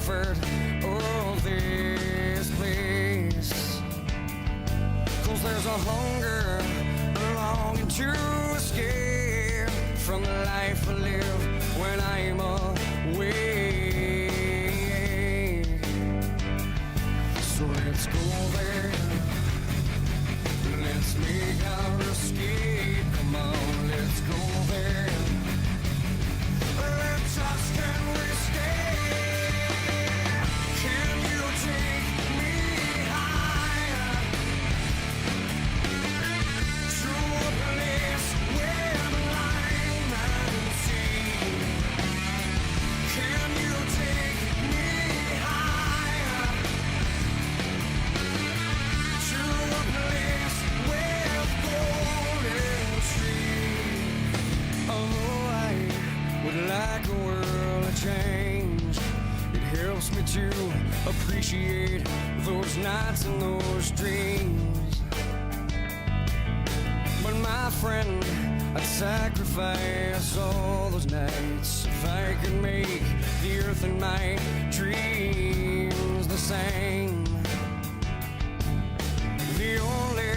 comfort of this place. 'Cause there's a hunger, a longing to escape from the life I live when I'm away. So let's go there, let's make our escape. Come on, let's go there. Let's just, can we stay? Can you take me higher to a place where the line and sea? Can you take me higher to a place with golden trees? Oh, I would like a world of change. It helps me to appreciate those nights and those dreams. But my friend, I'd sacrifice all those nights if I could make the earth and my dreams the same. The only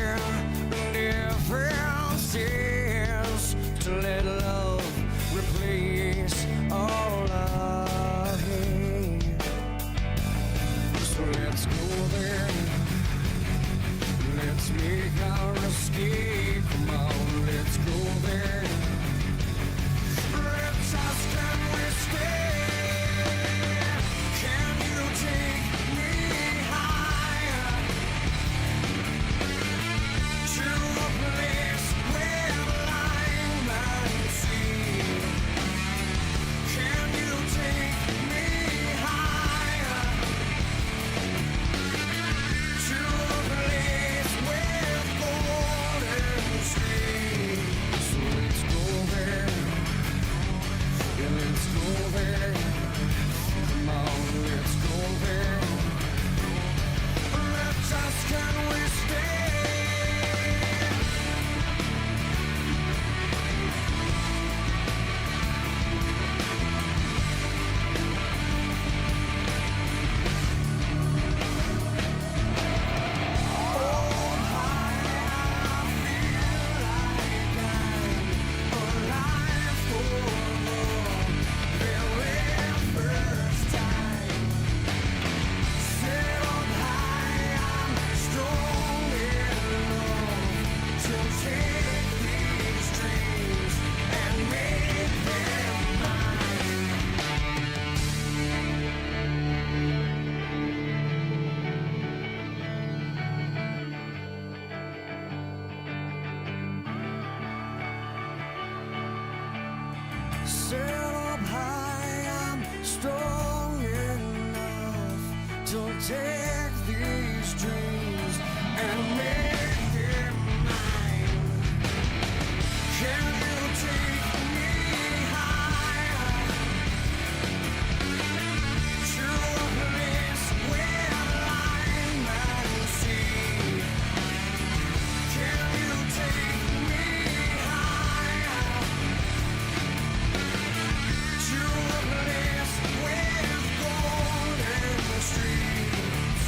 difference is to let love replace all our hate. So let's go there, let's make our escape. Come on, let's go there. Let's ask, can we stay? Can you take me higher to a place where line and sea? Can you take me higher to a place with golden streets? So let's go there, yeah, let's go there. Come on, let's go there. Let's ask, can we stay? Set up high, I'm strong enough to take these dreams and make them mine. Can you take me higher to a place where line and sea? Can you take me higher to a place with golden streets?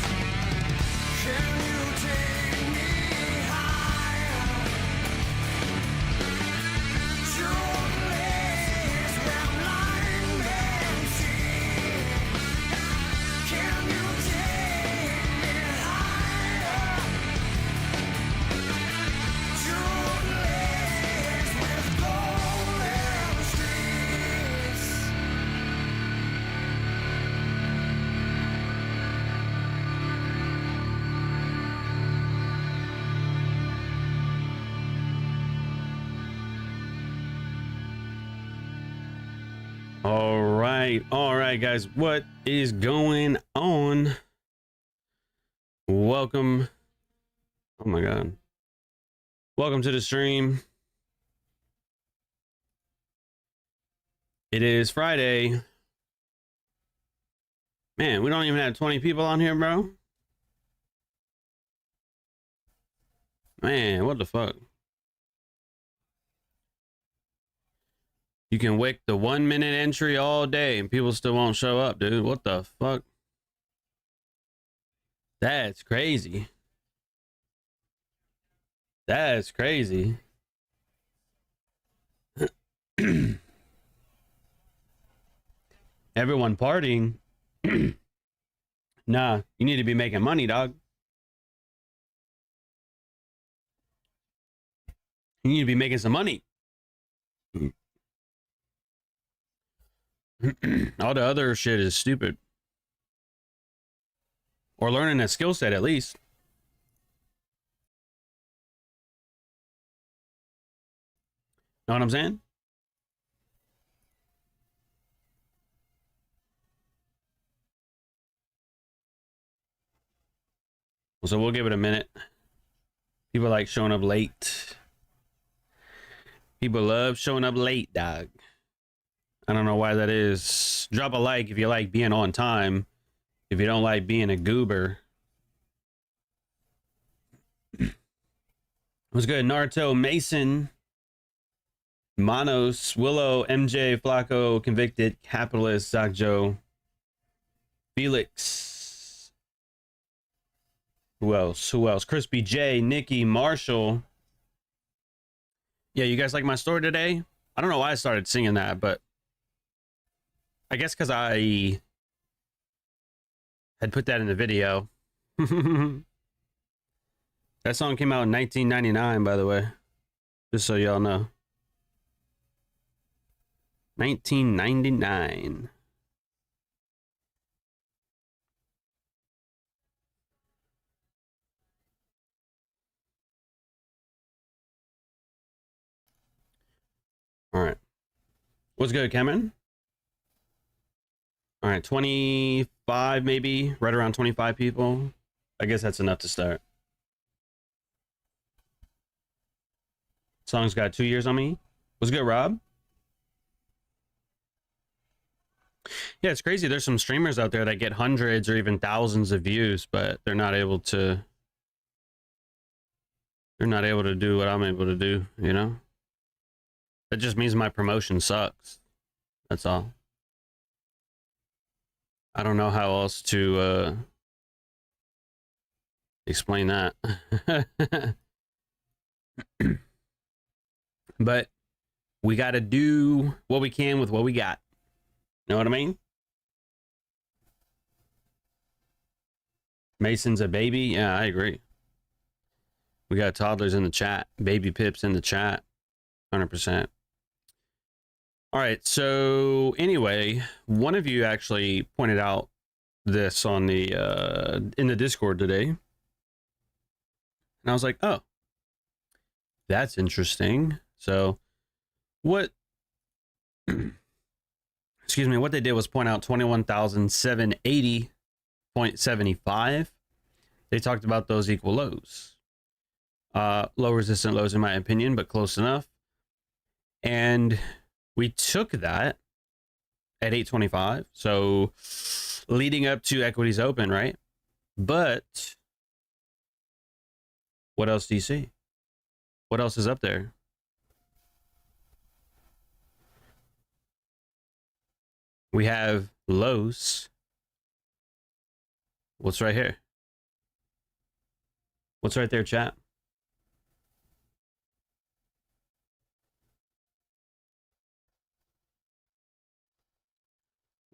Can you take me higher to a place where line and sea? Can you take me higher to a place with golden streets? All right, guys, what is going on? Welcome. Oh my God. Welcome to the stream. It is Friday. Man, we don't even have 20 people on here, bro. Man, what the fuck? You can wick the 1 minute entry all day and people still won't show up, dude. What the fuck? That's crazy. That's crazy. Everyone partying. Nah, you need to be making money, dog. You need to be making some money. All the other shit is stupid. Or learning a skill set at least. Know what I'm saying? So we'll give it a minute. People like showing up late. People love showing up late, dog. I don't know why that is. Drop a like if you like being on time. If you don't like being a goober. What's good? Naruto, Mason, Manos, Willow, MJ, Flacco, Convicted, Capitalist, Zakjo, Felix. Who else? Who else? Crispy J, Nikki, Marshall. Yeah, you guys like my story today? I don't know why I started singing that, but I guess because I had put that in the video. That song came out in 1999, by the way. Just so y'all know. 1999. All right. What's good, Cameron? All right, 25 maybe, right around 25 people. I guess that's enough to start. Song's got 2 years on me. What's good, Rob? Yeah, it's crazy. There's some streamers out there that get hundreds or even thousands of views, but they're not able to do what I'm able to do, you know? That just means my promotion sucks. That's all. I don't know how else to explain that. But we got to do what we can with what we got. Know what I mean? Mason's a baby. Yeah, I agree. We got toddlers in the chat. Baby Pips in the chat. 100%. All right. So anyway, one of you actually pointed out this on the in the Discord today. And I was like, oh, that's interesting. So what, excuse me, what they did was point out 21,780.75. They talked about those equal lows. Low resistant lows in my opinion, but close enough. And we took that at 825. So leading up to equities open, right? But what else do you see? What else is up there? We have lows. What's right here? What's right there, chat?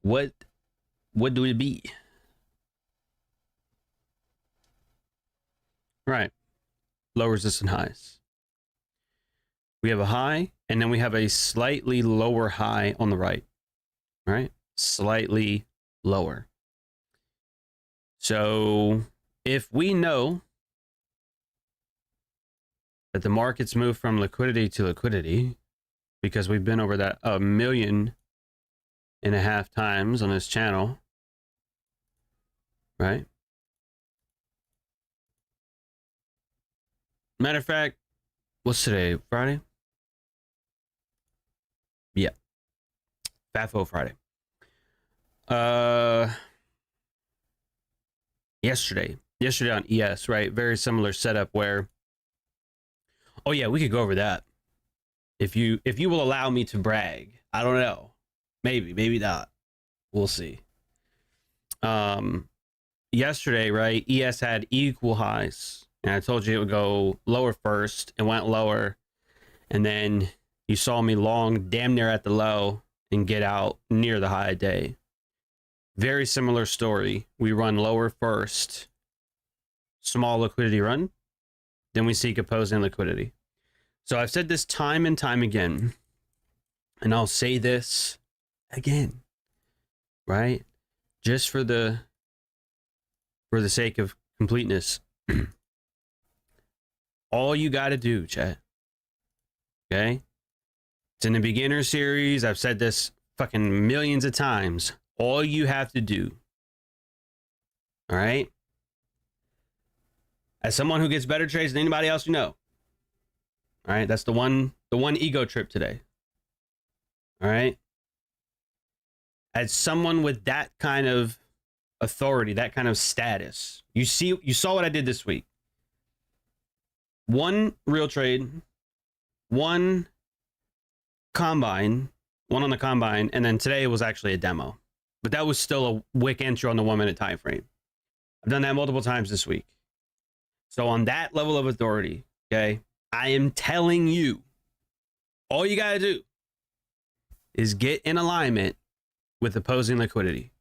What do it be? Right. Low resistant highs. We have a high, and then we have a slightly lower high on the right. Right? Slightly lower. So if we know that the markets move from liquidity to liquidity, because we've been over that 1.5 million times on this channel, right? Matter of fact, what's today? Friday? Yeah. FAFO Friday. Yesterday on ES, right? Very similar setup where, oh yeah, we could go over that. If you will allow me to brag. I don't know. Maybe not. We'll see. yesterday, right? ES had equal highs, and I told you it would go lower first. It went lower, and then you saw me long damn near at the low and get out near the high day. Very similar story. We run lower first, small liquidity run, then we seek opposing liquidity. So I've said this time and time again, and I'll say this again, right? Just for the sake of completeness. All you got to do, chat, okay? It's in the beginner series. I've said this fucking millions of times. All you have to do, all right? As someone who gets better trades than anybody else you know, all right? That's the one ego trip today, all right? As someone with that kind of authority, that kind of status, you saw what I did this week. One real trade, one combine, one on the combine, and then today was actually a demo. But that was still a wick entry on the 1 minute time frame. I've done that multiple times this week. So on that level of authority, okay, I am telling you, all you got to do is get in alignment with opposing liquidity.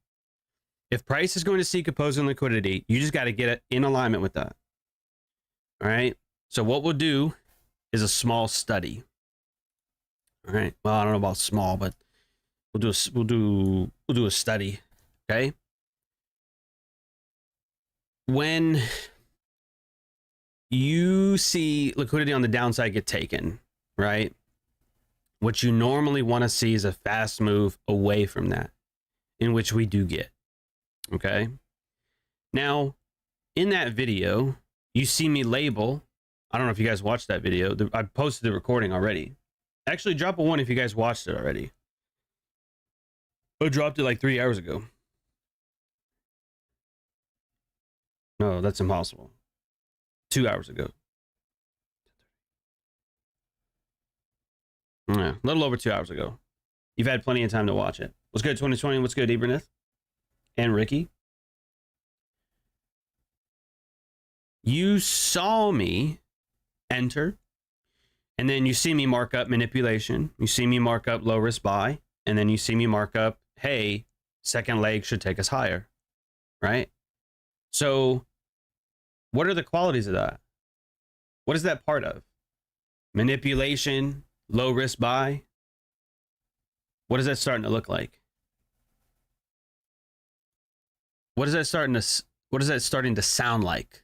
If price is going to seek opposing liquidity, you just got to get it in alignment with that. All right. So what we'll do is a small study. All right. Well, I don't know about small, but we'll do a study. Okay. When you see liquidity on the downside get taken, right? What you normally want to see is a fast move away from that, in which we do get. Okay. Now, in that video, you see me label. I don't know if you guys watched that video. I posted the recording already. Actually, drop a 1 if you guys watched it already. I dropped it like 3 hours ago. No, that's impossible. 2 hours ago. Yeah, a little over 2 hours ago. You've had plenty of time to watch it. What's good, 2020? What's good, Ibranith? And Ricky? You saw me enter, and then you see me mark up manipulation. You see me mark up low risk buy, and then you see me mark up, hey, second leg should take us higher, right? So what are the qualities of that? What is that part of? Manipulation, low risk buy. What is that starting to look like? What is that starting to sound like?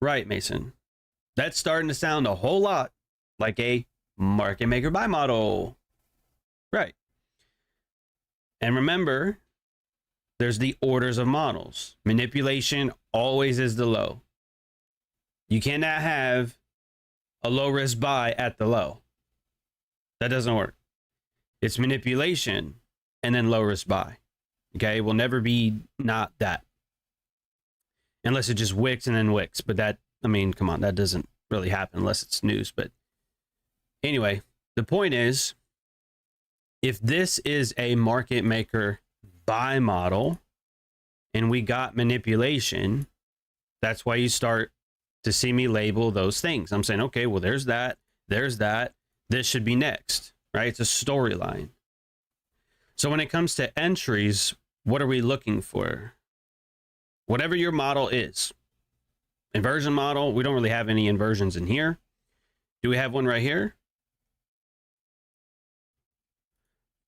Right, Mason. That's starting to sound a whole lot like a market maker buy model. Right. And remember, there's the orders of models. Manipulation always is the low. You cannot have a low risk buy at the low. That doesn't work. It's manipulation and then low risk buy. Okay, it will never be not that. Unless it just wicks and then wicks. But that, I mean, come on, that doesn't really happen unless it's news. But anyway, the point is, if this is a market maker buy model and we got manipulation, that's why you start to see me label those things. I'm saying, okay, well, there's that. This should be next, right? It's a storyline. So when it comes to entries, what are we looking for? Whatever your model is. Inversion model, we don't really have any inversions in here. Do we have one right here?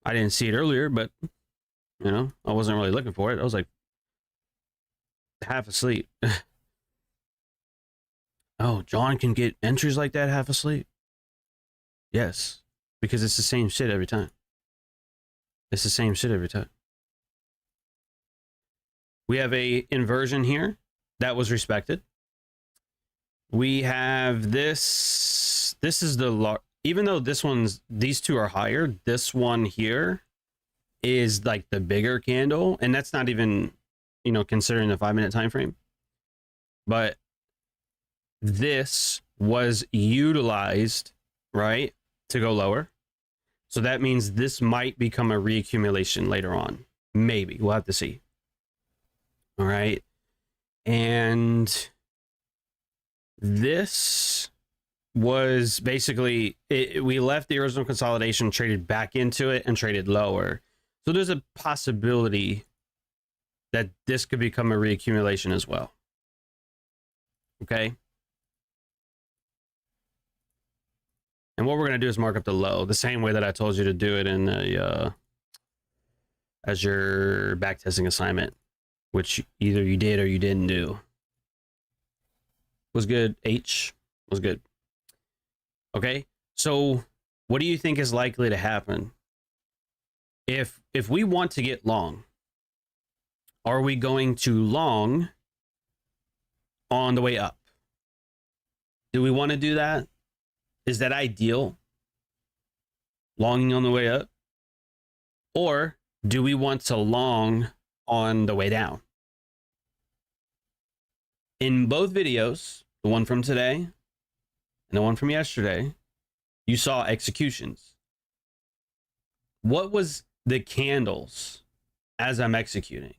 I didn't see it earlier, but, you know, I wasn't really looking for it. I was like half asleep. Oh, John can get entries like that half asleep? Yes, because it's the same shit every time. It's the same shit every time. We have a inversion here that was respected. We have this. This is the, even though these two are higher, this one here is like the bigger candle, and that's not even, you know, considering the 5 minute time frame. But this was utilized, right, to go lower. So that means this might become a reaccumulation later on. Maybe. We'll have to see. All right. And this was basically, we left the original consolidation, traded back into it, and traded lower. So there's a possibility that this could become a reaccumulation as well. Okay. And what we're going to do is mark up the low the same way that I told you to do it in the as your backtesting assignment, which either you did or you didn't do. Was good. H was good. Okay. So what do you think is likely to happen? If we want to get long, are we going to long on the way up? Do we want to do that? Is that ideal? Longing on the way up? Or do we want to long on the way down? In both videos, the one from today and the one from yesterday, you saw executions. What was the candles as I'm executing?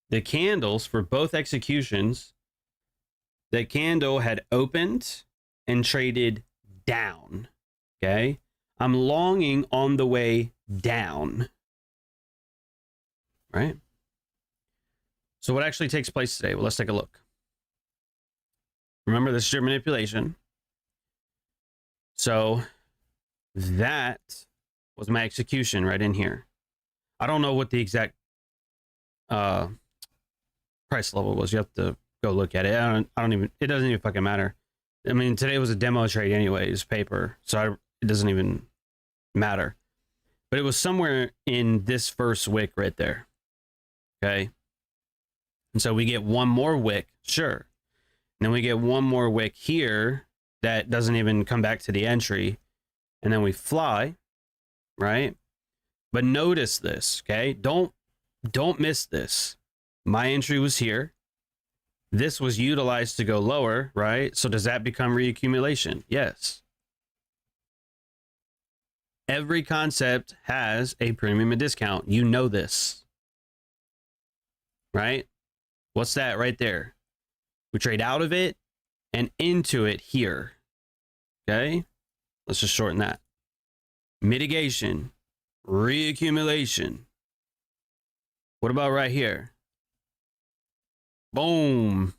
The candles for both executions, the candle had opened and traded down. Okay. I'm longing on the way down. Right. So what actually takes place today? Well, let's take a look. Remember, this is your manipulation. So that was my execution right in here. I don't know what the exact price level was. You have to go look at it. I don't even, it doesn't even fucking matter. I mean, today was a demo trade anyways, paper. So it doesn't even matter. But it was somewhere in this first wick right there. Okay. And so we get one more wick. Sure. And then we get one more wick here that doesn't even come back to the entry. And then we fly. Right. But notice this. Okay. Don't miss this. My entry was here. This was utilized to go lower, right? So does that become reaccumulation? Yes. Every concept has a premium and discount. You know this, right? What's that right there? We trade out of it and into it here. Okay. Let's just shorten that. Mitigation, reaccumulation. What about right here? Boom.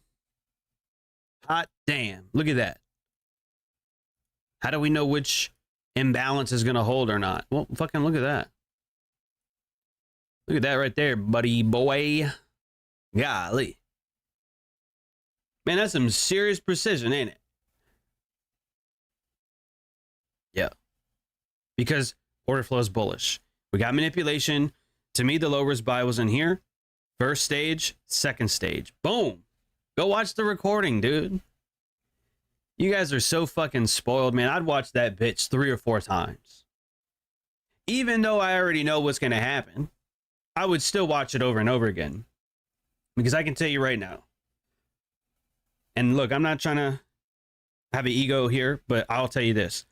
Hot damn. Look at that. How do we know which imbalance is going to hold or not? Well, fucking look at that. Look at that right there, buddy boy. Golly. Man, that's some serious precision, ain't it? Yeah. Because order flow is bullish. We got manipulation. To me, the low risk buy was in here. First stage, second stage. Boom. Go watch the recording, dude. You guys are so fucking spoiled, man. I'd watch that bitch 3 or 4 times. Even though I already know what's going to happen, I would still watch it over and over again. Because I can tell you right now. And look, I'm not trying to have an ego here, but I'll tell you this.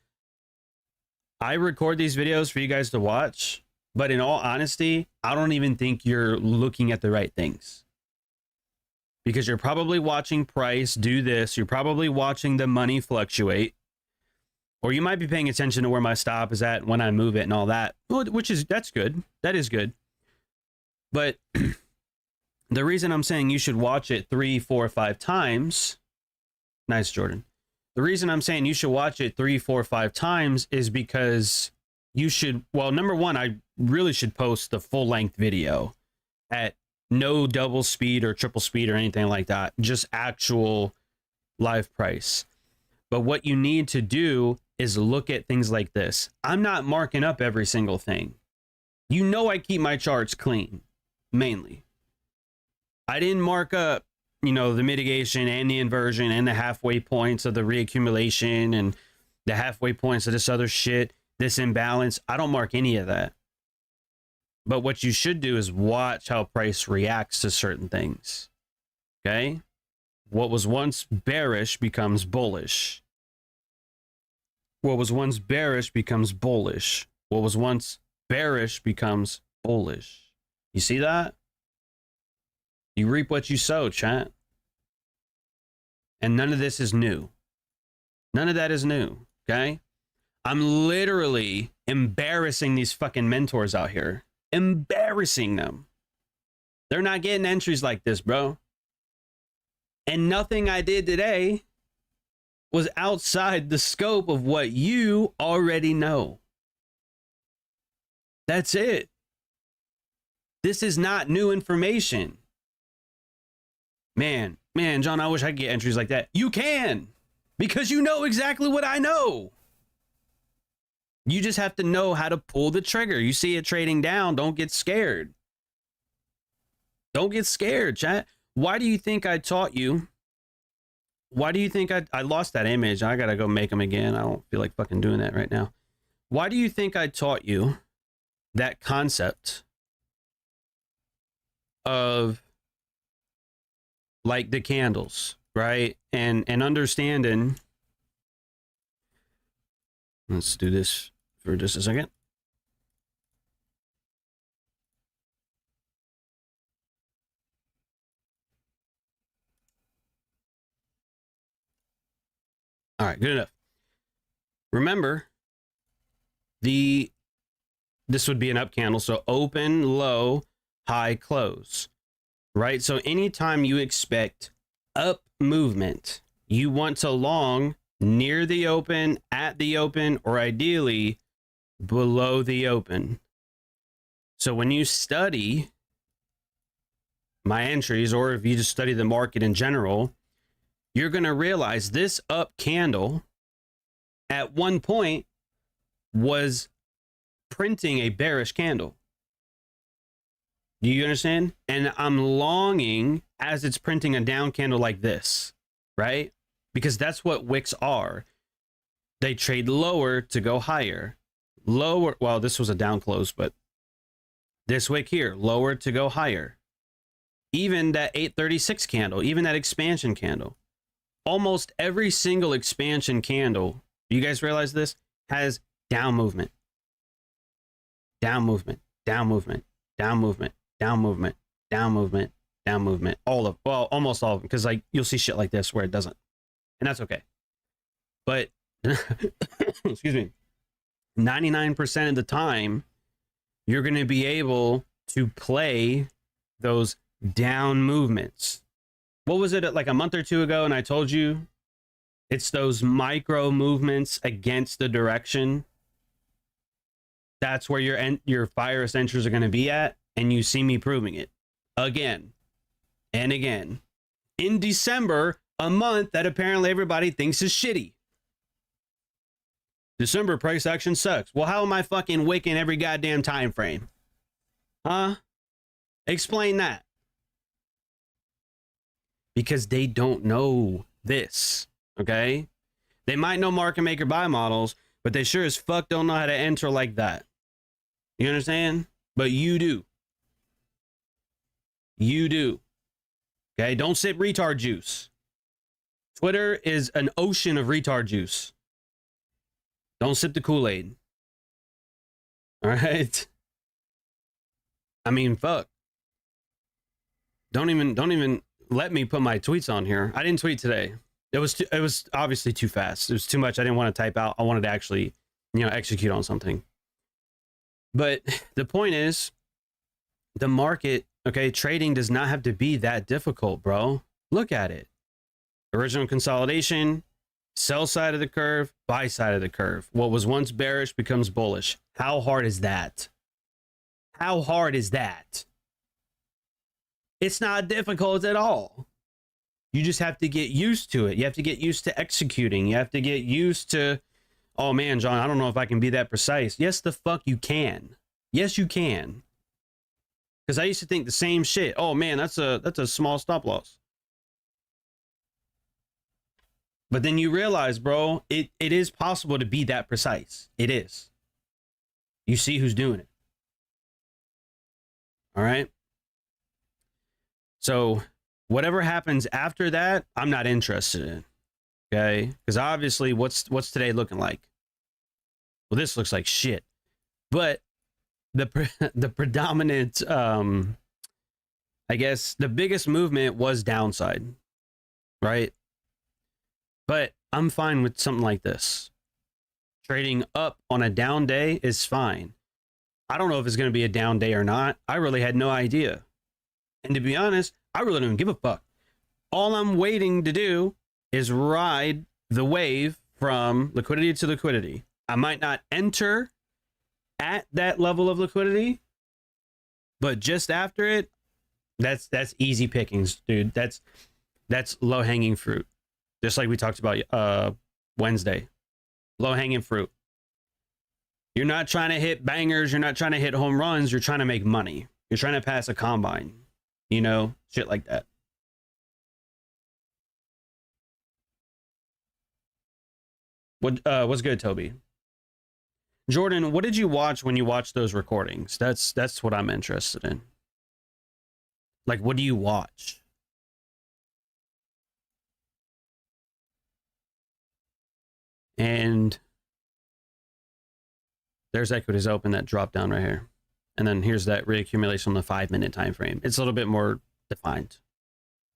I record these videos for you guys to watch. But in all honesty, I don't even think you're looking at the right things. Because you're probably watching price do this. You're probably watching the money fluctuate. Or you might be paying attention to where my stop is at when I move it and all that. Which is, that's good. That is good. But the reason I'm saying you should watch it 3, 4, 5 times. Nice, Jordan. The reason I'm saying you should watch it 3, 4, 5 times is because you should, well, number one, I really should post the full length video at no double speed or triple speed or anything like that. Just actual live price. But what you need to do is look at things like this. I'm not marking up every single thing. You know, I keep my charts clean, mainly. I didn't mark up, you know, the mitigation and the inversion and the halfway points of the reaccumulation and the halfway points of this other shit. This imbalance, I don't mark any of that. But what you should do is watch how price reacts to certain things. Okay? What was once bearish becomes bullish. What was once bearish becomes bullish. What was once bearish becomes bullish. You see that? You reap what you sow, chat. And none of this is new. None of that is new, okay? I'm literally embarrassing these fucking mentors out here. Embarrassing them. They're not getting entries like this, bro. And nothing I did today was outside the scope of what you already know. That's it. This is not new information. Man, John, I wish I could get entries like that. You can, because you know exactly what I know. You just have to know how to pull the trigger. You see it trading down, don't get scared. Don't get scared, chat. Why do you think I taught you? Why do you think I lost that image? I gotta go make them again. I don't feel like fucking doing that right now. Why do you think I taught you that concept of like the candles, right? And understanding. Let's do this for just a second. All right, good enough. Remember, this would be an up candle. So open, low, high, close, right? So anytime you expect up movement, you want to long near the open, at the open, or ideally below the open. So when you study my entries, or if you just study the market in general, you're going to realize this up candle at one point was printing a bearish candle. Do you understand? And I'm longing as it's printing a down candle like this, right? Because that's what wicks are. They trade lower to go higher. Lower, well, this was a down close, but this wick here, lower to go higher. Even that 836 candle, even that expansion candle. Almost every single expansion candle, you guys realize this, has down movement. Down movement, down movement, down movement, down movement, down movement, down movement. Well, almost all of them, because like you'll see shit like this where it doesn't. And that's okay. But excuse me, 99% of the time, you're going to be able to play those down movements. What was it like a month or two ago? And I told you it's those micro movements against the direction. That's where your fire centers are going to be at. And you see me proving it again and again in December, a month that apparently everybody thinks is shitty. December price action sucks. Well, how am I fucking wicking every goddamn time frame? Huh? Explain that. Because they don't know this, okay? They might know market maker buy models, but they sure as fuck don't know how to enter like that. You understand? But you do. You do. Okay? Don't sip retard juice. Twitter is an ocean of retard juice. Don't sip the Kool-Aid. All right? I mean, fuck. Don't even let me put my tweets on here. I didn't tweet today. It was obviously too fast. It was too much. I didn't want to type out. I wanted to actually, execute on something. But the point is, the market, okay, trading does not have to be that difficult, bro. Look at it. Original consolidation, sell side of the curve, buy side of the curve. What was once bearish becomes bullish. How hard is that? How hard is that? It's not difficult at all. You just have to get used to it. You have to get used to executing. You have to get used to, oh man, John, I don't know if I can be that precise. Yes, the fuck you can. Yes, you can. Because I used to think the same shit. Oh man, that's a small stop loss. But then you realize, bro, it is possible to be that precise. It is. You see who's doing it. All right. So Whatever happens after that, I'm not interested in. Okay? Because obviously, what's today looking like? Well, this looks like shit. But the predominant, I guess, the biggest movement was downside, right? But I'm fine with something like this. Trading up on a down day is fine. I don't know if it's going to be a down day or not. I really had no idea. And to be honest, I really don't give a fuck. All I'm waiting to do is ride the wave from liquidity to liquidity. I might not enter at that level of liquidity, but just after it, that's easy pickings, dude. That's low-hanging fruit. Just like we talked about Wednesday. Low-hanging fruit. You're not trying to hit bangers, you're not trying to hit home runs, you're trying to make money. You're trying to pass a combine. You know, shit like that. What's good, Toby? Jordan, what did you watch when you watched those recordings? That's what I'm interested in. Like, what do you watch? And there's equities open that drop down right here. And then here's that reaccumulation on the 5-minute time frame. It's a little bit more defined.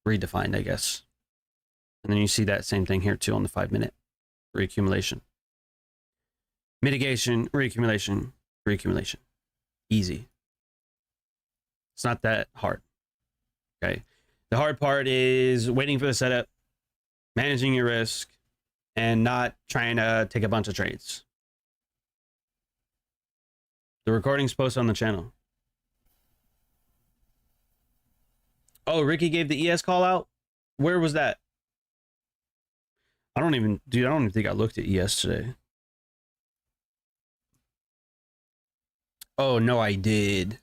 Redefined, I guess. And then you see that same thing here too on the 5-minute reaccumulation. Mitigation, reaccumulation, reaccumulation. Easy. It's not that hard. Okay. The hard part is waiting for the setup, managing your risk, and not trying to take a bunch of trades. The recording's posted on the channel. Oh, Ricky gave the ES call out? Where was that? I don't even think I looked at ES today. Oh, no, I did.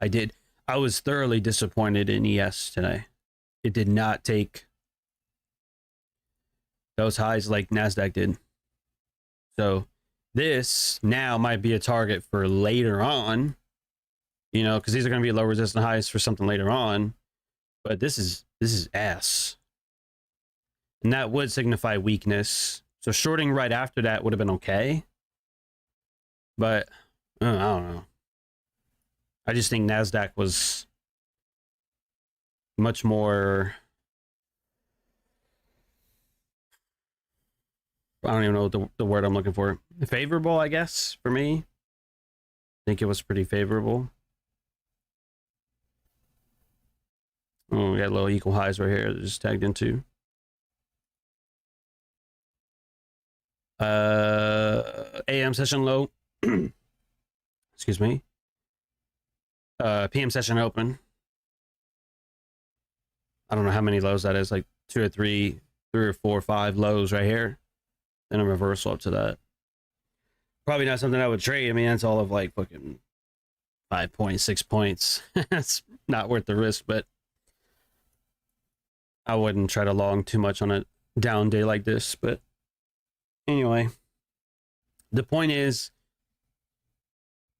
I was thoroughly disappointed in ES today. It did not take those highs like Nasdaq did. So this now might be a target for later on, you know, because these are going to be low resistance highs for something later on. But this is ass. And that would signify weakness. So shorting right after that would have been okay. But I don't know. I just think Nasdaq was much more, I don't even know the word I'm looking for. Favorable, I guess, for me. I think it was pretty favorable. Oh, we got little equal highs right here that just tagged into. AM session low. Excuse me. PM session open. I don't know how many lows that is, like 2 or 3 or 4 or 5 lows right here. Then a reversal up to that. Probably not something I would trade. I mean, that's all of like fucking 5 points, 6 points. That's not worth the risk, but I wouldn't try to long too much on a down day like this. But anyway, the point is,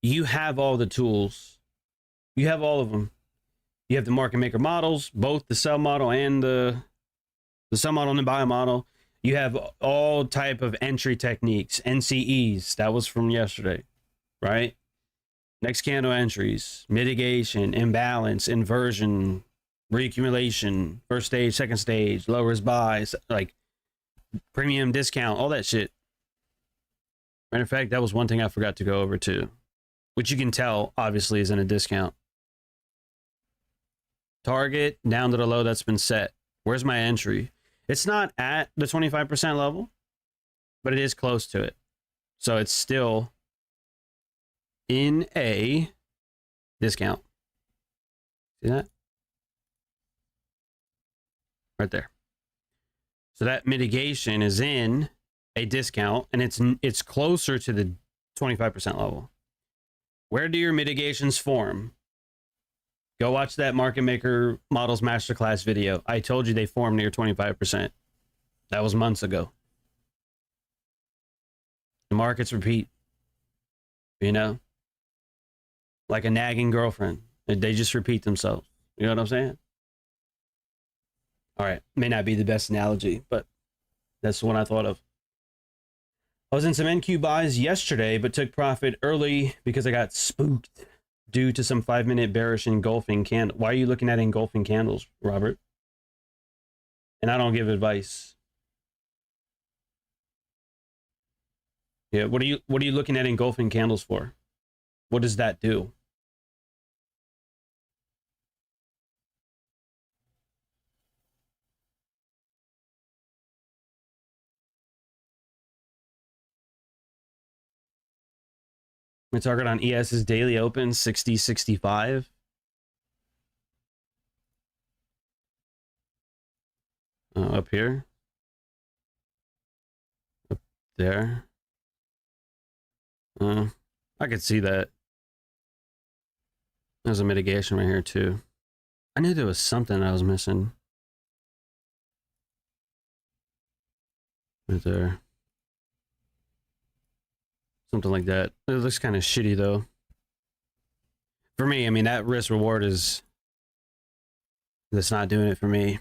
you have all the tools. You have all of them. You have the market maker models, both the sell model and the sell model and the buy model. You have all type of entry techniques, NCEs. That was from yesterday, right? Next candle entries, mitigation, imbalance, inversion, reaccumulation, first stage, second stage, low risk buys, like premium discount, all that shit. Matter of fact, that was one thing I forgot to go over too, which you can tell obviously is in a discount. Target down to the low that's been set. Where's my entry? It's not at the 25% level, but it is close to it. So it's still in a discount. See that? Right there. So that mitigation is in a discount, and it's closer to the 25% level. Where do your mitigations form? Go watch that Market Maker Models Masterclass video. I told you they form near 25%. That was months ago. The markets repeat. You know? Like a nagging girlfriend. They just repeat themselves. You know what I'm saying? All right, may not be the best analogy, but that's the one I thought of. I was in some NQ buys yesterday, but took profit early because I got spooked due to some 5-minute bearish engulfing candle. Why are you looking at engulfing candles, Robert? And I don't give advice. Yeah, what are you looking at engulfing candles for? What does that do? My target on ES is daily open 60.65. Up here. Up there. I could see that. There's a mitigation right here too. I knew there was something I was missing. Right there. Something like that. It looks kind of shitty though. For me, I mean, that risk reward is... that's not doing it for me.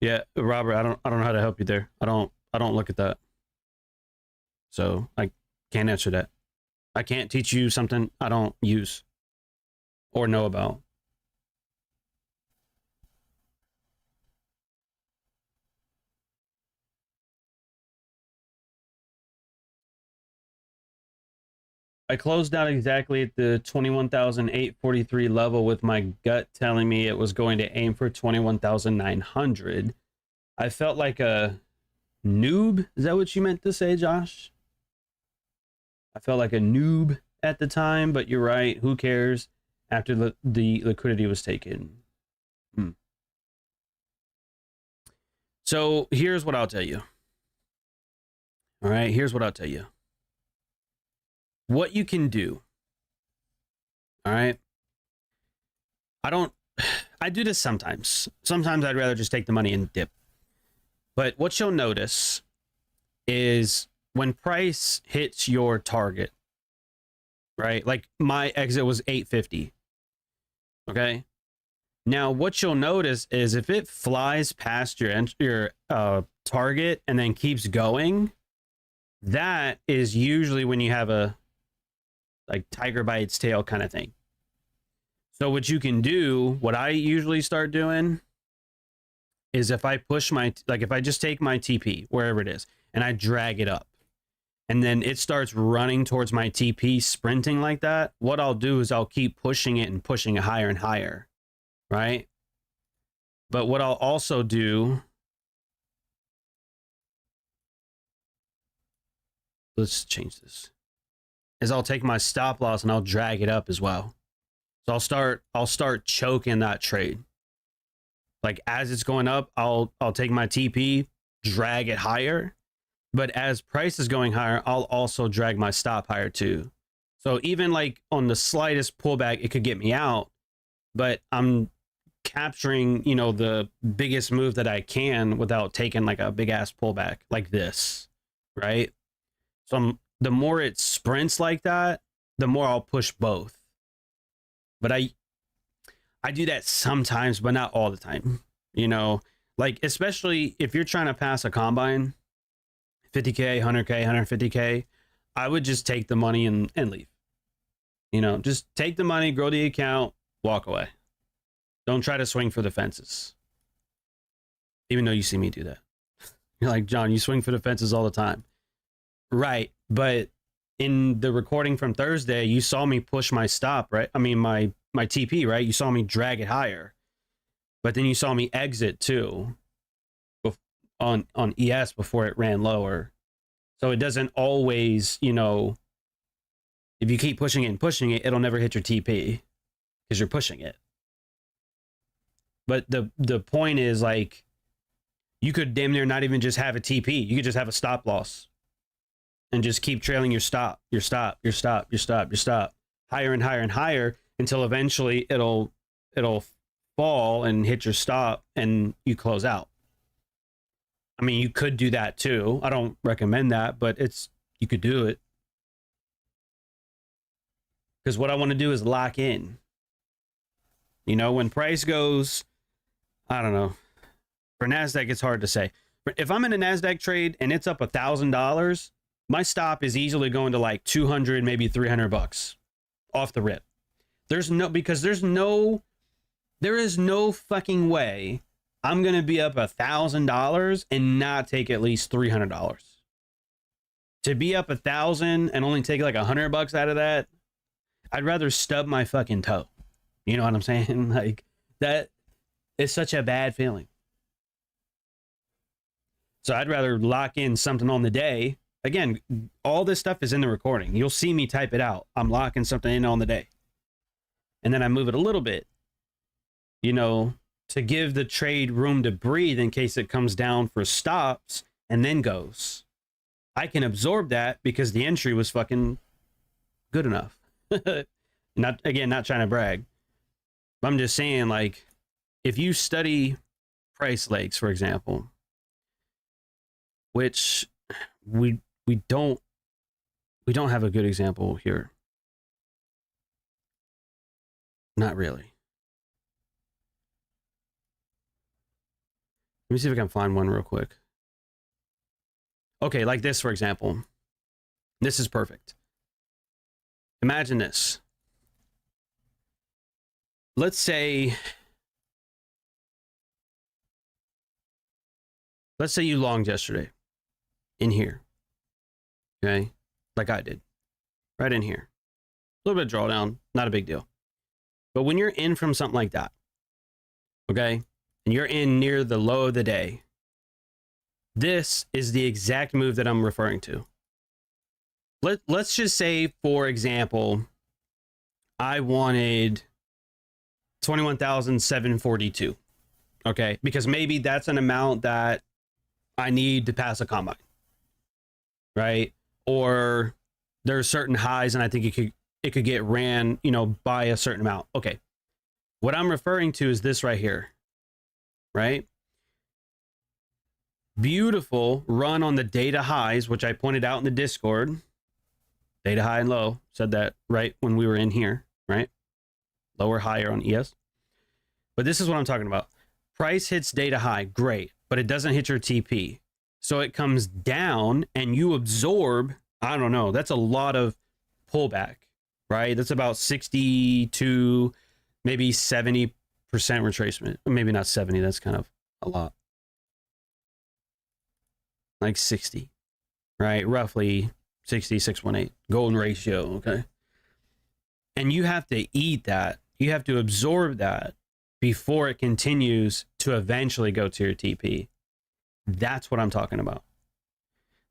Yeah, Robert, I don't know how to help you there. I don't look at that. So I can't answer that. I can't teach you something I don't use or know about. I closed out exactly at the 21,843 level with my gut telling me it was going to aim for 21,900. I felt like a noob. Is that what you meant to say, Josh? I felt like a noob at the time, but you're right. Who cares after the liquidity was taken? So here's what I'll tell you. All right, here's what I'll tell you. What you can do. All right. I do this sometimes. Sometimes I'd rather just take the money and dip. But what you'll notice is when price hits your target, right? Like my exit was 850. Okay. Now what you'll notice is if it flies past your target and then keeps going, that is usually when you have a like tiger by its tail kind of thing. So what you can do, what I usually start doing is if I push if I just take my TP, wherever it is, and I drag it up, and then it starts running towards my TP, sprinting like that, what I'll do is I'll keep pushing it and pushing it higher and higher, right? But what I'll also do, let's change this, is I'll take my stop loss and I'll drag it up as well. So I'll start choking that trade. Like as it's going up, I'll take my TP, drag it higher. But as price is going higher, I'll also drag my stop higher too. So even like on the slightest pullback, it could get me out, but I'm capturing, you know, the biggest move that I can without taking like a big ass pullback like this, right? So the more it sprints like that, the more I'll push both. But I do that sometimes, but not all the time. You know, like especially if you're trying to pass a combine, 50K, 100K, 150K, I would just take the money and leave. You know, just take the money, grow the account, walk away. Don't try to swing for the fences. Even though you see me do that. You're like, John, you swing for the fences all the time. Right. But in the recording from Thursday, you saw me push my stop, right? I mean, my TP, right? You saw me drag it higher. But then you saw me exit too on ES before it ran lower. So it doesn't always, you know, if you keep pushing it and pushing it, it'll never hit your TP because you're pushing it. But the point is, like, you could damn near not even just have a TP. You could just have a stop loss and just keep trailing your stop, higher and higher and higher until eventually it'll fall and hit your stop and you close out. I mean, you could do that too. I don't recommend that, but you could do it. Because what I want to do is lock in. You know, when price goes, I don't know. For Nasdaq, it's hard to say. If I'm in a Nasdaq trade and it's up $1,000, my stop is easily going to like 200, maybe 300 bucks off the rip. There is no fucking way I'm going to be up $1,000 and not take at least $300. To be up 1,000 and only take like 100 bucks out of that, I'd rather stub my fucking toe. You know what I'm saying? Like, that is such a bad feeling. So I'd rather lock in something on the day. Again, all this stuff is in the recording. You'll see me type it out. I'm locking something in on the day. And then I move it a little bit, you know, to give the trade room to breathe in case it comes down for stops and then goes. I can absorb that because the entry was fucking good enough. Not trying to brag. But I'm just saying, like, if you study price legs, for example, which we don't have a good example here. Not really. Let me see if I can find one real quick. Okay, like this, for example. This is perfect. Imagine this. Let's say you longed yesterday in here. Okay? Like I did. Right in here. A little bit of drawdown, not a big deal. But when you're in from something like that, okay, and you're in near the low of the day, this is the exact move that I'm referring to. Let's just say, for example, I wanted 21,742. Okay, because maybe that's an amount that I need to pass a combine, right? Or there are certain highs, and I think it could get ran, you know, by a certain amount. Okay, what I'm referring to is this right here, right? Beautiful run on the data highs, which I pointed out in the Discord. Data high and low, said that right when we were in here, right? Lower, higher on ES. But this is what I'm talking about. Price hits data high, great, but it doesn't hit your TP. So it comes down and you absorb, I don't know, that's a lot of pullback, right? That's about 60 to maybe 70% retracement. Maybe not 70, that's kind of a lot. Like 60, right? Roughly 60, 618, golden ratio, okay? And you have to eat that. You have to absorb that before it continues to eventually go to your TP. That's what I'm talking about.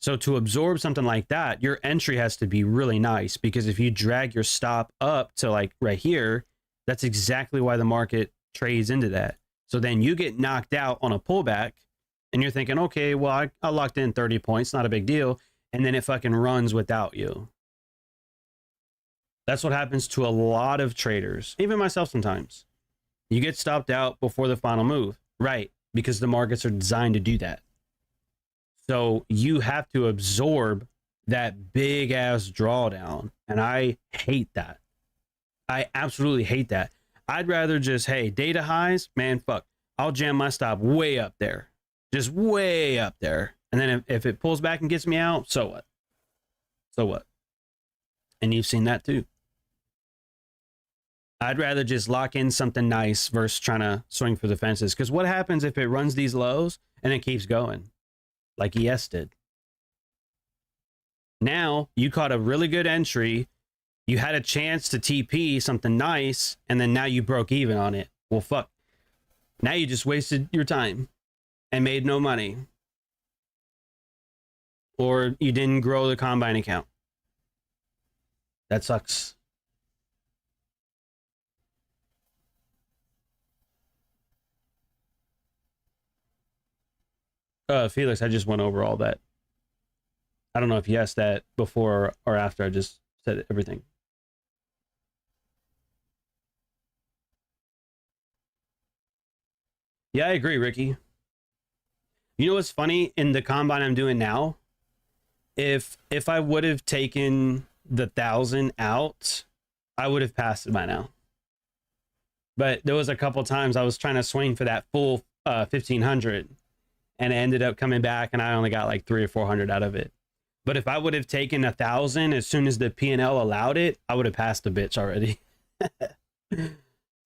So to absorb something like that, your entry has to be really nice, because if you drag your stop up to like right here, that's exactly why the market trades into that. So then you get knocked out on a pullback and you're thinking, okay, well, I locked in 30 points, not a big deal. And then it fucking runs without you. That's what happens to a lot of traders, even myself sometimes. You get stopped out before the final move, right? Because the markets are designed to do that. So you have to absorb that big ass drawdown. And I hate that. I absolutely hate that. I'd rather just, hey, data highs, man, fuck. I'll jam my stop way up there. Just way up there. And then if it pulls back and gets me out, so what? So what? And you've seen that too. I'd rather just lock in something nice versus trying to swing for the fences. Because what happens if it runs these lows and it keeps going? Like ES did. Now, you caught a really good entry. You had a chance to TP something nice, and then now you broke even on it. Well, fuck. Now you just wasted your time and made no money. Or you didn't grow the combine account. That sucks. Felix, I just went over all that. I don't know if you asked that before or after. I just said everything. Yeah, I agree, Ricky. You know what's funny? In the combine I'm doing now, if I would have taken the 1,000 out I would have passed it by now. But there was a couple times I was trying to swing for that full 1500, and it ended up coming back, and I only got like 300 or 400 out of it. But if I would have taken 1,000 as soon as the P&L allowed it, I would have passed the bitch already.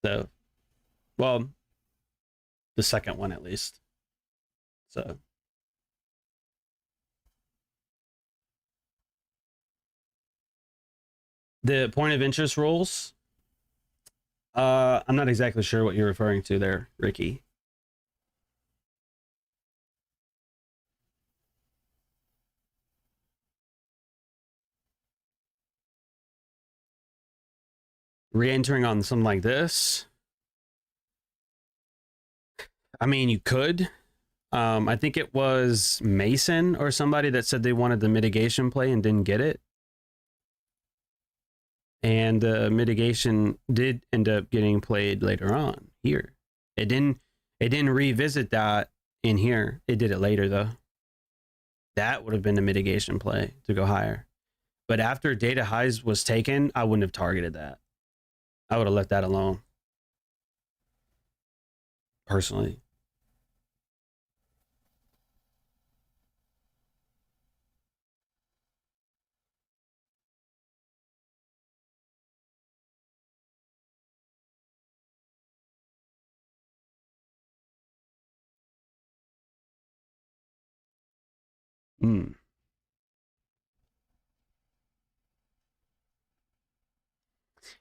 So, well, the second one at least. So, the point of interest rules. I'm not exactly sure what you're referring to there, Ricky. Re-entering on something like this. I mean, you could. I think it was Mason or somebody that said they wanted the mitigation play and didn't get it. And mitigation did end up getting played later on here. It didn't revisit that in here. It did it later though. That would have been the mitigation play to go higher. But after data highs was taken, I wouldn't have targeted that. I would have left that alone. Personally. Hmm.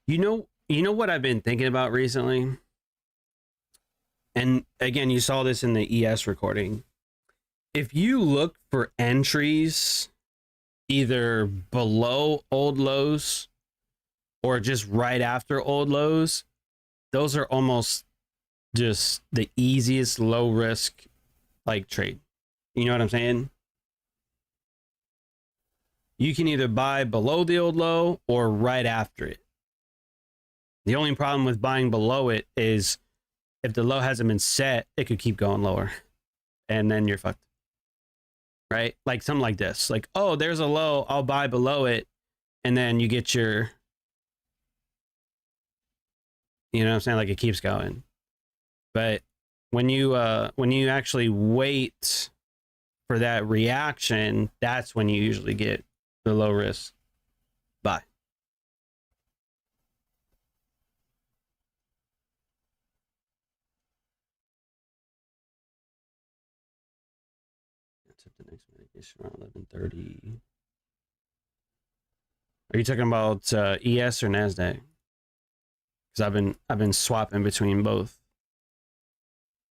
You know what I've been thinking about recently? And again, you saw this in the ES recording. If you look for entries either below old lows or just right after old lows, those are almost just the easiest low risk like trade. You know what I'm saying? You can either buy below the old low or right after it. The only problem with buying below it is if the low hasn't been set, it could keep going lower. And then you're fucked. Right? Like something like this. Like, oh, there's a low, I'll buy below it. And then you get your, you know what I'm saying? Like it keeps going. But when you actually wait for that reaction, that's when you usually get the low risk buy. The next mitigation around 11:30. Are you talking about ES or Nasdaq? Because I've been swapping between both.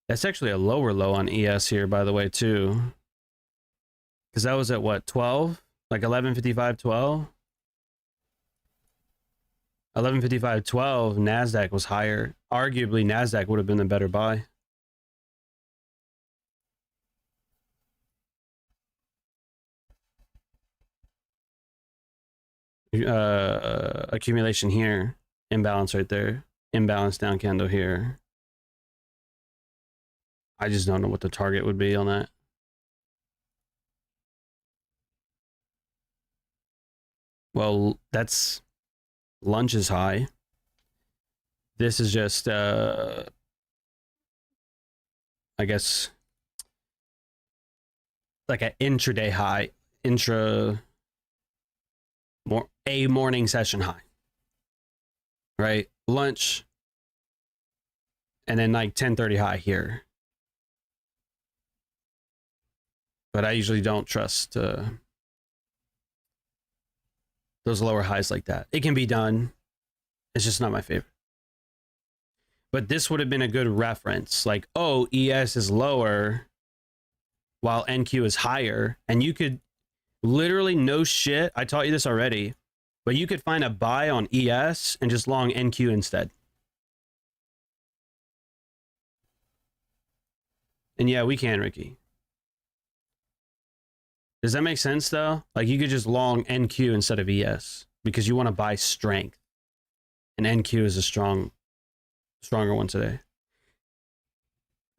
That's actually a lower low on ES here, by the way, too. Because that was at what, 12? Like 11:55, 12? 11:55, 12, Nasdaq was higher. Arguably, Nasdaq would have been the better buy. Accumulation here, imbalance right there, imbalance down candle here. I just don't know what the target would be on that. Well, that's lunch's high. This is just I guess like an intraday high, a morning session high, right? Lunch, and then like 10:30 high here. But I usually don't trust those lower highs like that. It can be done. It's just not my favorite. But this would have been a good reference. Like, oh, ES is lower while NQ is higher. And you could literally, no shit, I taught you this already, but you could find a buy on ES and just long NQ instead. And yeah, we can, Ricky. Does that make sense though? Like you could just long NQ instead of ES because you want to buy strength. And NQ is a stronger one today.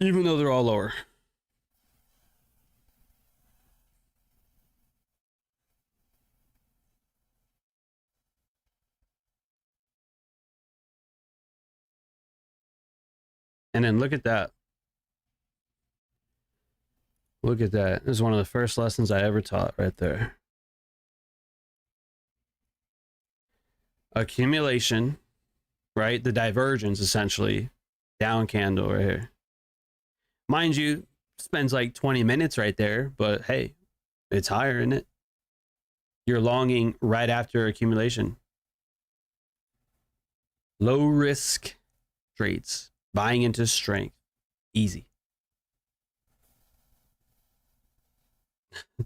Even though they're all lower. And then look at that. Look at that. This is one of the first lessons I ever taught right there. Accumulation, right? The divergence, essentially. Down candle right here. Mind you, spends like 20 minutes right there, but hey, it's higher, isn't it? You're longing right after accumulation. Low risk trades. Buying into strength. Easy.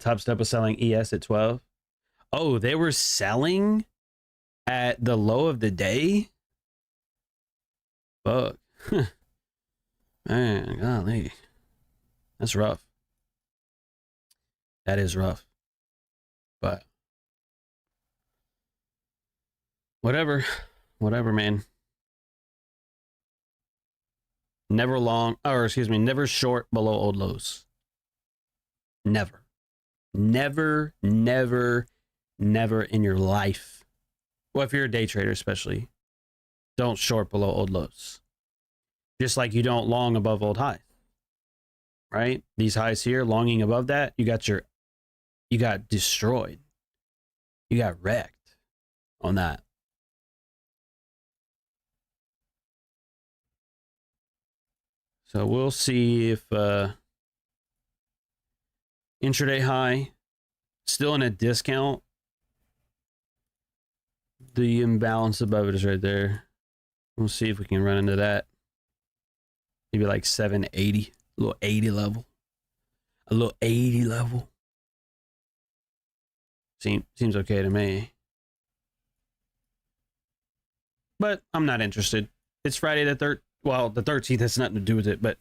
Top Step was selling ES at 12. Oh, they were selling at the low of the day? Fuck. Man, golly. That's rough. That is rough. But whatever. Whatever, man. Never long, or excuse me, never short below old lows. Never. Never, never, never in your life. Well, if you're a day trader especially, don't short below old lows. Just like you don't long above old highs. Right? These highs here, longing above that, you got destroyed. You got wrecked on that. So we'll see if intraday high still in a discount. The imbalance above it is right there. We'll see if we can run into that. Maybe like 780, a little 80 level. A little 80 level. Seems okay to me. But I'm not interested. It's Friday the 3rd. Well, the 13th has nothing to do with it, but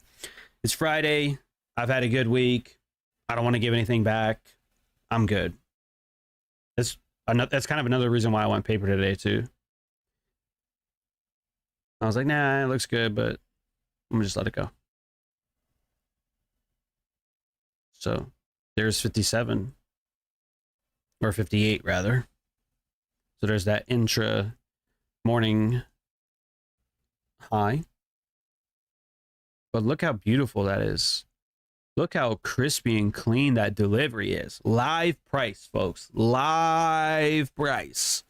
it's Friday. I've had a good week. I don't want to give anything back. I'm good. That's kind of another reason why I went paper today too. I was like, nah, it looks good, but I'm gonna just let it go. So there's 57 or 58 rather. So there's that intra morning high. But look how beautiful that is. Look how crispy and clean that delivery is. Live price, folks. Live price.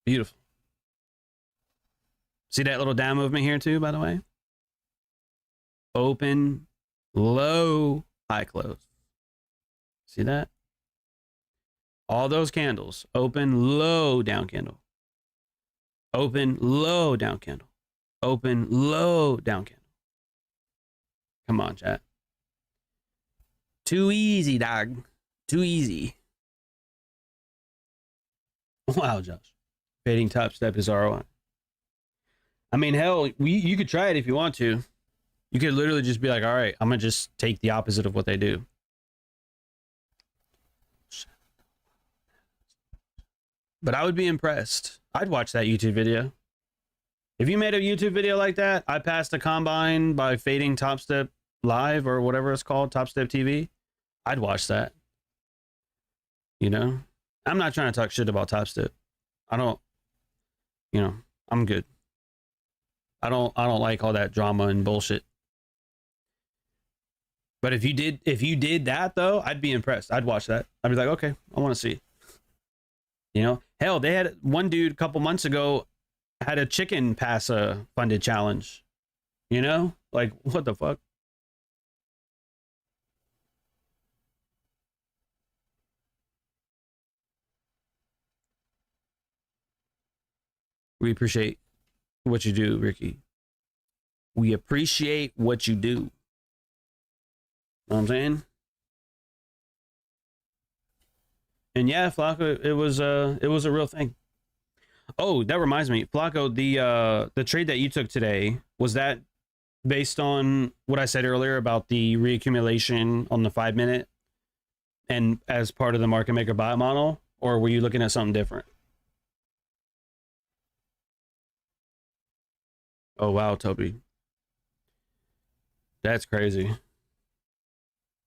Beautiful. See that little down movement here too, by the way? Open, low, high close. See that? All those candles. Open, low, down candle. Open, low, down candle. Open, low, down candle. Come on, chat. Too easy, dog. Too easy. Wow, Josh. Fading top step is ROI. I mean, hell, you could try it if you want to. You could literally just be like, all right, I'm going to just take the opposite of what they do. But I would be impressed. I'd watch that YouTube video. If you made a YouTube video like that, I passed the combine by fading Top Step Live or whatever it's called, Top Step TV, I'd watch that. You know? I'm not trying to talk shit about Top Step. I don't, you know, I'm good. I don't like all that drama and bullshit. But if you did that though, I'd be impressed. I'd watch that. I'd be like, okay, I want to see. You know? Hell, they had one dude a couple months ago had a chicken pass a funded challenge. You know? Like, what the fuck? We appreciate what you do, Ricky. We appreciate what you do. Know what I'm saying? And yeah, Flacco, it was a real thing. Oh, that reminds me, Flacco, the trade that you took today, was that based on what I said earlier about the reaccumulation on the 5-minute and as part of the market maker buy model, or were you looking at something different? Oh wow, Toby. That's crazy.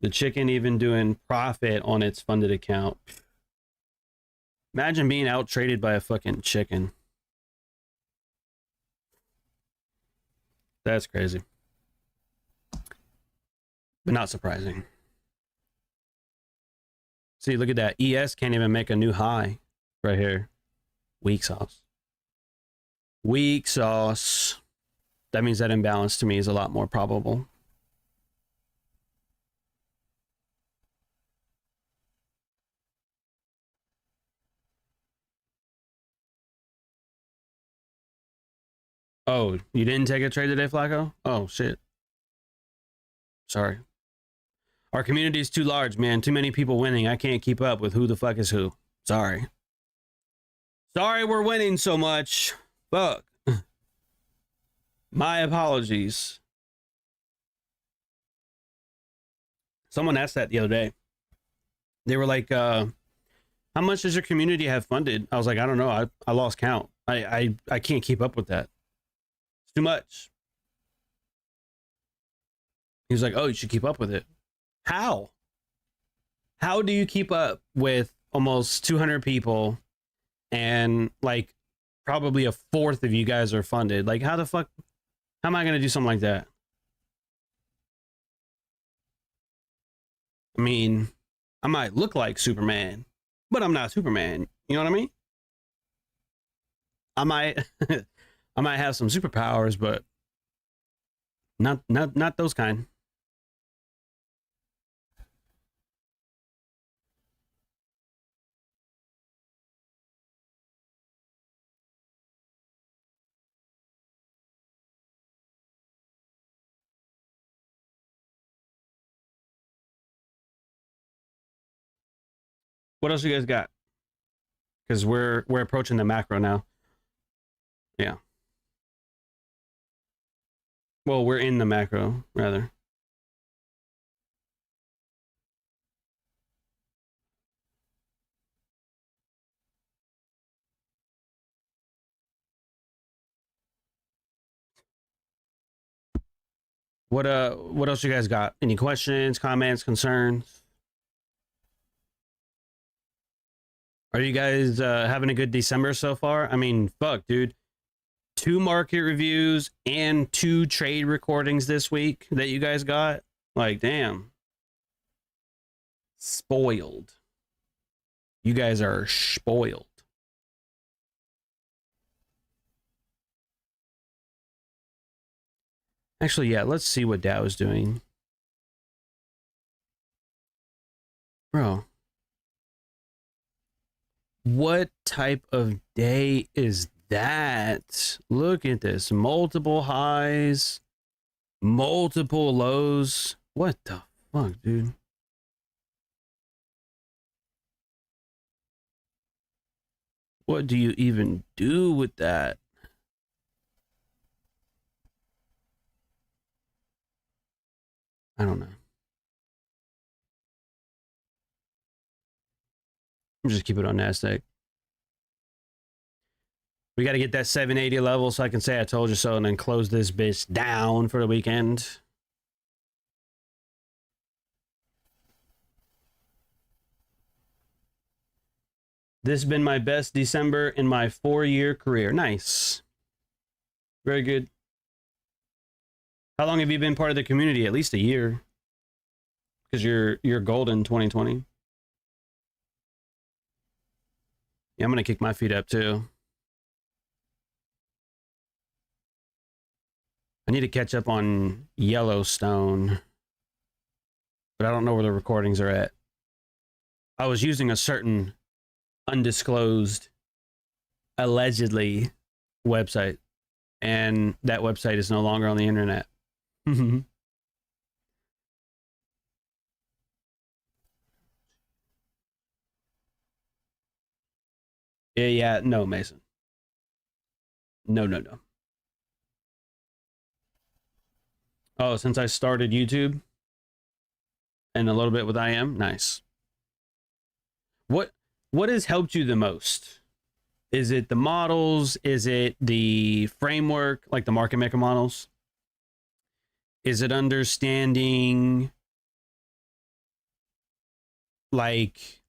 The chicken even doing profit on its funded account. Imagine being out traded by a fucking chicken. That's crazy. But not surprising. See, look at that. ES can't even make a new high right here. Weak sauce. Weak sauce. That means that imbalance to me is a lot more probable. Oh, you didn't take a trade today, Flacco? Oh, shit. Sorry. Our community is too large, man. Too many people winning. I can't keep up with who the fuck is who. Sorry. Sorry we're winning so much. Fuck. My apologies. Someone asked that the other day. They were like, how much does your community have funded? I was like, I don't know. I lost count. I can't keep up with that. It's too much. He was like, oh, you should keep up with it. How? How do you keep up with almost 200 people and like probably a fourth of you guys are funded? Like, how the fuck? How am I going to do something like that? I mean, I might look like Superman, but I'm not Superman. You know what I mean? I might I might have some superpowers, but not those kind. What else you guys got? Because we're approaching the macro now. Yeah. Well, we're in the macro, rather. What else you guys got? Any questions, comments, concerns? Are you guys having a good December so far? I mean, fuck, dude. 2 market reviews and 2 trade recordings this week that you guys got. Like, damn. Spoiled. You guys are spoiled. Actually, yeah, let's see what Dow is doing. Bro. What type of day is that? Look at this. Multiple highs, multiple lows. What the fuck, dude? What do you even do with that? I don't know. Just keep it on Nasdaq. We got to get that 780 level so I can say I told you so and then close this bitch down for the weekend. This has been my best December in my 4-year career. Nice. Very good. How long have you been part of the community? At least a year. Because you're golden 2020. Yeah, I'm going to kick my feet up too. I need to catch up on Yellowstone. But I don't know where the recordings are at. I was using a certain undisclosed, allegedly, website. And that website is no longer on the internet. Yeah, no, Mason. No. Oh, since I started YouTube and a little bit with IM, nice. What has helped you the most? Is it the models? Is it the framework, like the market maker models? Is it understanding like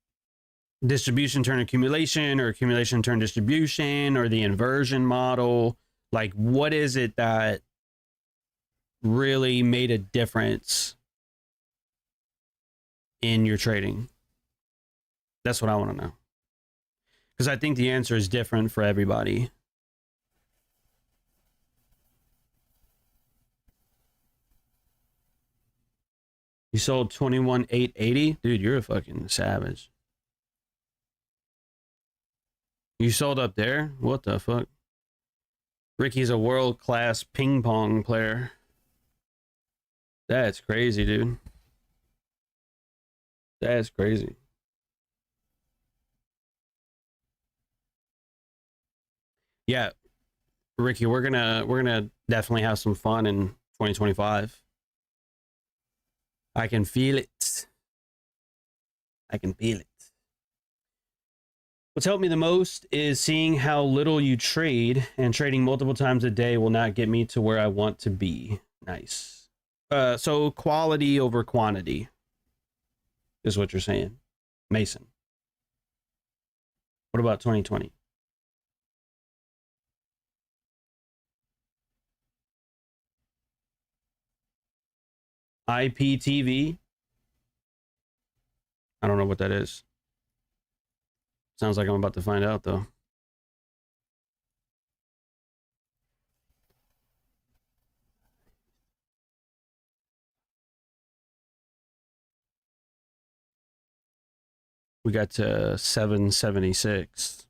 distribution turn accumulation or accumulation turn distribution or the inversion model? Like, what is it that really made a difference in your trading? That's what I want to know. Because I think the answer is different for everybody. You sold 21,880? Dude, you're a fucking savage. You sold up there? What the fuck? Ricky's a world-class ping pong player. That's crazy, dude. That's crazy. Yeah, Ricky, we're gonna definitely have some fun in 2025. I can feel it. I can feel it. What's helped me the most is seeing how little you trade, and trading multiple times a day will not get me to where I want to be. Nice. So quality over quantity is what you're saying, Mason. What about 2020? IPTV. I don't know what that is. Sounds like I'm about to find out, though. We got to 776.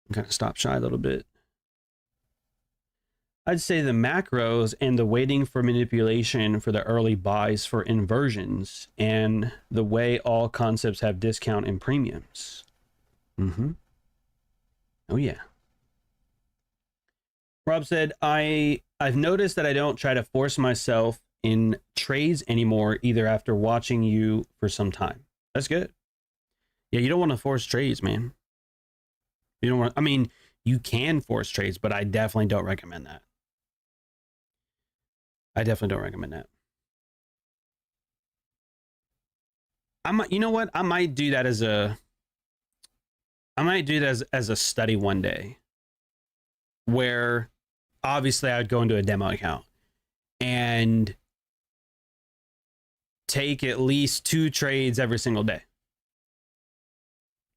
I'm kind of stop shy a little bit. I'd say the macros and the waiting for manipulation for the early buys for inversions, and the way all concepts have discount and premiums. Oh yeah. Rob said, I've noticed that I don't try to force myself in trades anymore, either after watching you for some time. That's good. Yeah, you don't want to force trades, man. You don't want, I mean, you can force trades, but I definitely don't recommend that. I definitely don't recommend that. You know what? I might do that as a study one day, where obviously I would go into a demo account and take at least 2 trades every single day.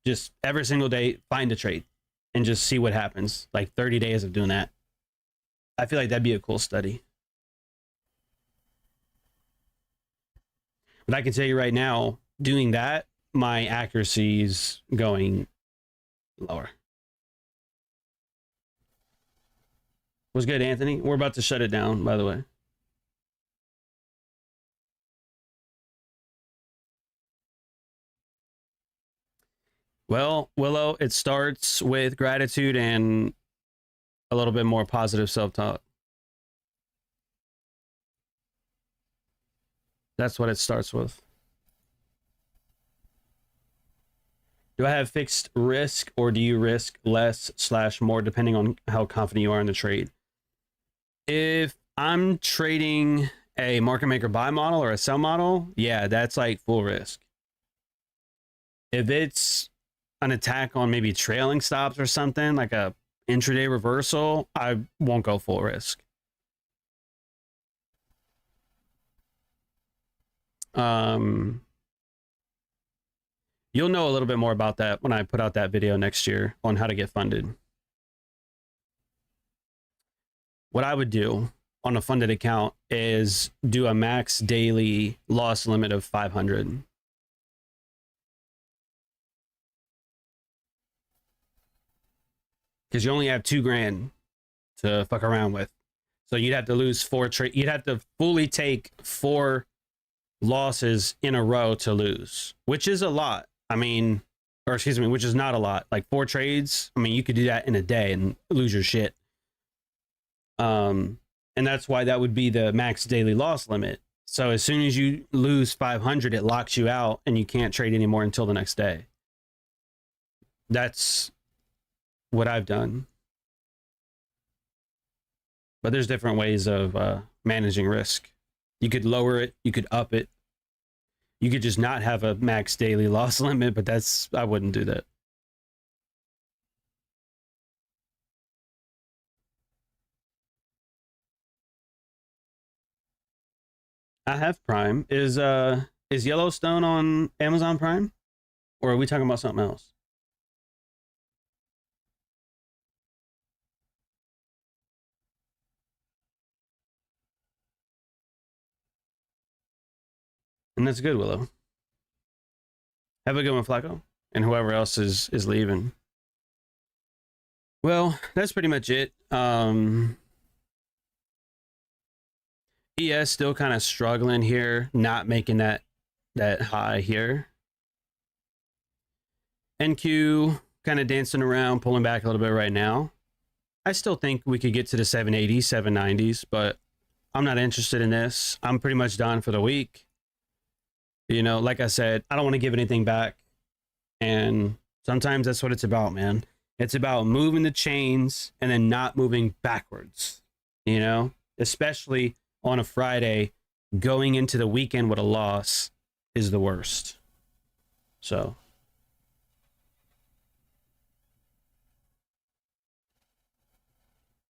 Just every single day, find a trade and just see what happens. Like 30 days of doing that. I feel like that'd be a cool study. But I can tell you right now, doing that, my accuracy is going lower. What's good, Anthony? We're about to shut it down, by the way. Well, Willow, it starts with gratitude and a little bit more positive self-talk. That's what it starts with. Do I have fixed risk, or do you risk less / more depending on how confident you are in the trade? If I'm trading a market maker buy model or a sell model, yeah, that's like full risk. If it's an attack on maybe trailing stops or something, like a intraday reversal, I won't go full risk. You'll know a little bit more about that when I put out that video next year on how to get funded. What I would do on a funded account is do a max daily loss limit of 500. Because you only have $2,000 to fuck around with. So you'd have to lose 4 trades. You'd have to fully take 4 losses in a row to lose, which is a lot. I mean, or excuse me, which is not a lot. Like 4 trades. I mean, you could do that in a day and lose your shit. And that's why that would be the max daily loss limit. So as soon as you lose 500, it locks you out and you can't trade anymore until the next day. That's what I've done. But there's different ways of managing risk. You could lower it, you could up it. You could just not have a max daily loss limit, but I wouldn't do that. I have Prime. Is Yellowstone on Amazon Prime? Or are we talking about something else? And that's good, Willow. Have a good one, Flacco. And whoever else is leaving. Well, that's pretty much it. ES still kind of struggling here, not making that high here. NQ kind of dancing around, pulling back a little bit right now. I still think we could get to the 780s, 790s, but I'm not interested in this. I'm pretty much done for the week. You know, like I said, I don't want to give anything back. And sometimes that's what it's about, man. It's about moving the chains and then not moving backwards, you know, especially on a Friday. Going into the weekend with a loss is the worst. So.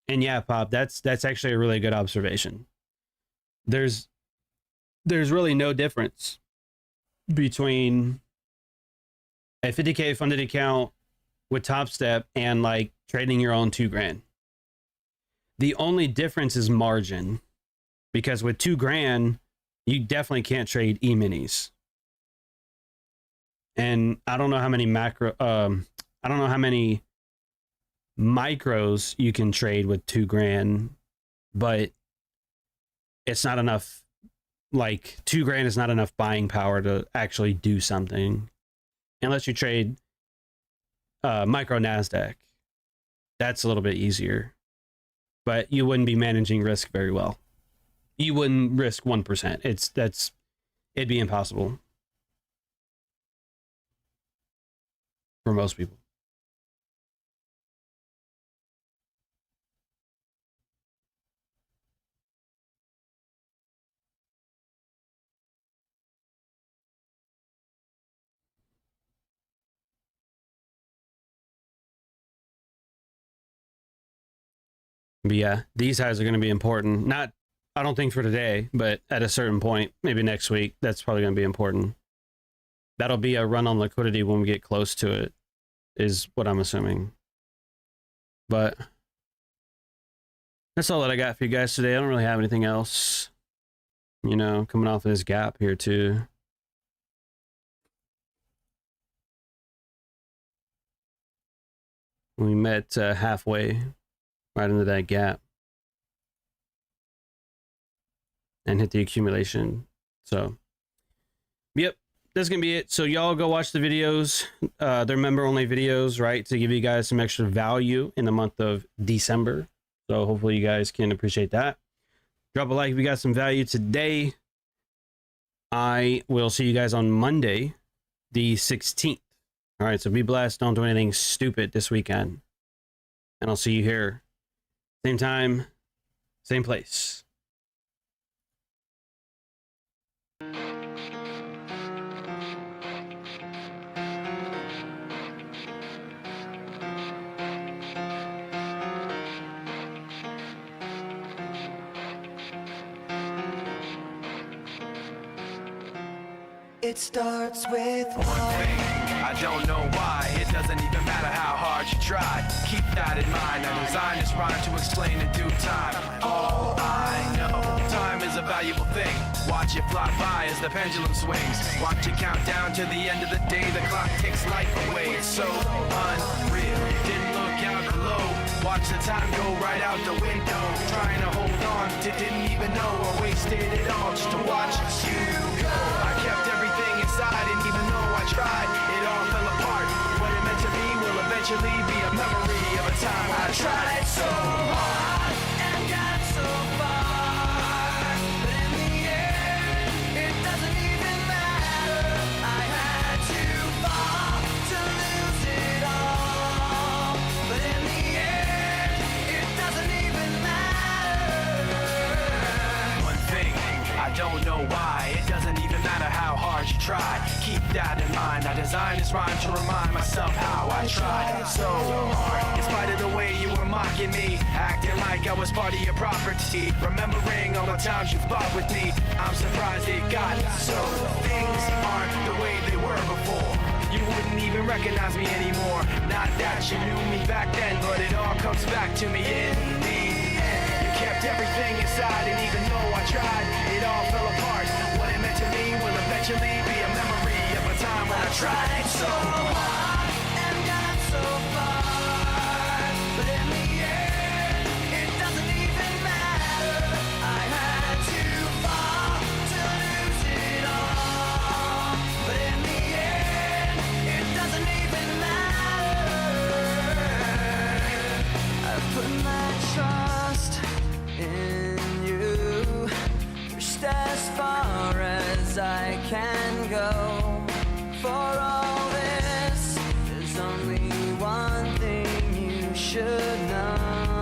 And yeah, Pop, that's actually a really good observation. There's really no difference between a 50K funded account with Top Step and like trading your own $2,000. The only difference is margin, because with $2,000, you definitely can't trade E-minis. And I don't know how many I don't know how many micros you can trade with $2,000, but it's not enough. Like $2,000 is not enough buying power to actually do something, unless you trade micro Nasdaq. That's a little bit easier, but you wouldn't be managing risk very well. You wouldn't risk 1%. It'd be impossible for most people. But yeah, these highs are going to be important. Not, I don't think for today, but at a certain point, maybe next week, that's probably going to be important. That'll be a run on liquidity when we get close to it, is what I'm assuming. But that's all that I got for you guys today. I don't really have anything else, you know, coming off of this gap here too. We met halfway right into that gap and hit the accumulation. So yep, that's gonna be it. So y'all go watch the videos. They're member only videos, right, to give you guys some extra value in the month of December. So hopefully you guys can appreciate that. Drop a like if you got some value today. I will see you guys on Monday the 16th. All right, so be blessed. Don't do anything stupid this weekend, and I'll see you here same time, same place. It starts with one thing. I don't know why. It doesn't even matter how hard you try. Keep that in mind. I designed this rhyme to explain in due time. All I know, time is a valuable thing. Watch it fly by as the pendulum swings. Watch it count down to the end of the day. The clock takes life away. It's so unreal. Didn't look out below. Watch the time go right out the window. Trying to hold on to didn't even know or wasted it all just to watch you go. I kept everything inside, and even though I tried, it all fell apart. What it meant to be will eventually be a memory of a time I tried so hard and got so far, but in the end, it doesn't even matter. I had to fall to lose it all, but in the end, it doesn't even matter. One thing, I don't know why, it doesn't even matter how hard you tried. Keep that in mind. I designed this rhyme to remind myself how I tried so hard. In spite of the way you were mocking me, acting like I was part of your property, remembering all the times you fought with me, I'm surprised it got so. Things aren't the way they were before. You wouldn't even recognize me anymore. Not that you knew me back then, but it all comes back to me in the end. You kept everything inside, and even though I tried, it all fell apart. What it meant to me will eventually be a memory of a time when I tried so hard and got so far. But in the end, it doesn't even matter. I had to fall to lose it all. But in the end, it doesn't even matter. I've put my trust in you, pushed as far as I can go. For all this, there's only one thing you should know.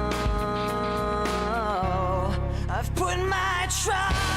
I've put my trust